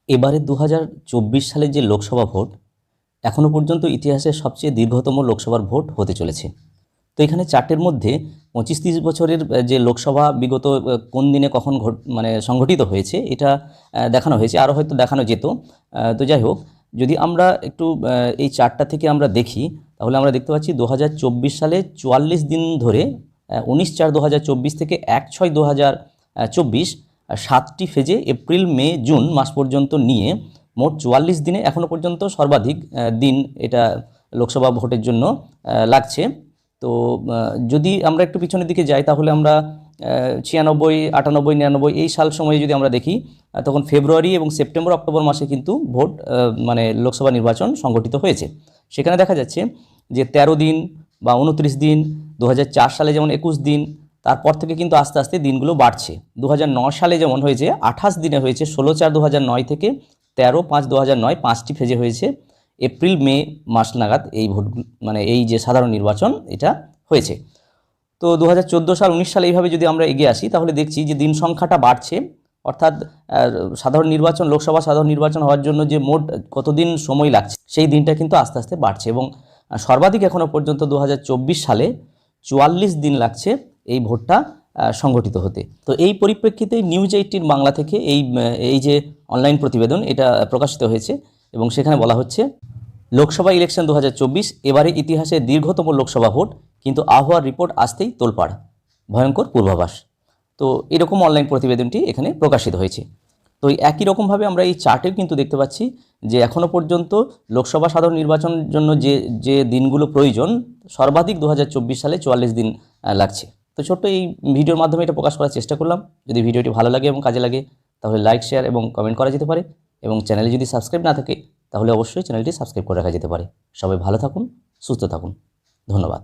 এবারে 2024 সালের যে লোকসভা ভোট এখনও পর্যন্ত ইতিহাসের সবচেয়ে দীর্ঘতম লোকসভার ভোট হতে চলেছে। তো এখানে চার্টের মধ্যে 25-30 বছরের যে লোকসভা বিগত কোন দিনে কখন মানে সংঘটিত হয়েছে এটা দেখানো হয়েছে, আরও হয়তো দেখানো যেত। তো যাই হোক, যদি আমরা একটু এই চার্টটা থেকে আমরা দেখি তাহলে আমরা দেখতে পাচ্ছি 2024 সালে 44 দিন ধরে 19/4/2024 থেকে 1/6/2024 7টি ফেজে এপ্রিল মে জুন মাস পর্যন্ত নিয়ে মোট 44 দিনে এখনও পর্যন্ত সর্বাধিক দিন এটা লোকসভা ভোটের জন্য লাগছে। তো যদি আমরা একটু পিছনের দিকে যাই তাহলে আমরা 96, 98, 99 এই সাল সময়ে যদি আমরা দেখি তখন ফেব্রুয়ারি এবং সেপ্টেম্বর অক্টোবর মাসে কিন্তু ভোট মানে লোকসভা নির্বাচন সংগঠিত হয়েছে। সেখানে দেখা যাচ্ছে যে 13 দিন বা 29 দিন, 2004 সালে যেমন 21 দিন, তারপর থেকে কিন্তু আস্তে আস্তে দিনগুলো বাড়ছে। 2009 সালে যেমন হয়েছে 28 দিনে হয়েছে, 16/4/2009 থেকে 13/5/2009 5টি ফেজে হয়েছে। এপ্রিল মে মাস নাগাদ এই ভোট মানে এই যে সাধারণ নির্বাচন এটা হয়েছে। তো 2014 সাল 19 সালে এইভাবে যদি আমরা এগিয়ে আসি তাহলে দেখছি যে দিন সংখ্যাটা বাড়ছে, অর্থাৎ সাধারণ নির্বাচন লোকসভা সাধারণ নির্বাচন হওয়ার জন্য যে মোট কতদিন সময় লাগছে সেই দিনটা কিন্তু আস্তে আস্তে বাড়ছে এবং সর্বাধিক এখনও পর্যন্ত 2024 সালে 44 দিন লাগছে এই ভোটটা সংগঠিত হতে। তো এই পরিপ্রেক্ষিতে নিউজ 18 বাংলা থেকে এই যে অনলাইন প্রতিবেদন এটা প্রকাশিত হয়েছে এবং সেখানে বলা হচ্ছে লোকসভা ইলেকশন 2024 এবারে ইতিহাসের দীর্ঘতম লোকসভা ভোট, কিন্তু আবহাওয়ার রিপোর্ট আসতেই তোলপাড়, ভয়ঙ্কর পূর্বাভাস। তো এরকম অনলাইন প্রতিবেদনটি এখানে প্রকাশিত হয়েছে। তো একই রকমভাবে আমরা এই চার্টেও কিন্তু দেখতে পাচ্ছি যে এখনও পর্যন্ত লোকসভা সাধারণ নির্বাচনের জন্য যে দিনগুলো প্রয়োজন সর্বাধিক 2024 সালে 44 দিন লাগছে। তো ছোট্ট এই ভিডিওর মাধ্যমে এটা প্রকাশ করার চেষ্টা করলাম। যদি ভিডিওটি ভালো লাগে এবং কাজে লাগে তাহলে লাইক, শেয়ার এবং কমেন্ট করা যেতে পারে এবং চ্যানেলে যদি সাবস্ক্রাইব না থাকে তাহলে অবশ্যই চ্যানেলটি সাবস্ক্রাইব করে রাখা যেতে পারে। সবাই ভালো থাকুন, সুস্থ থাকুন, ধন্যবাদ।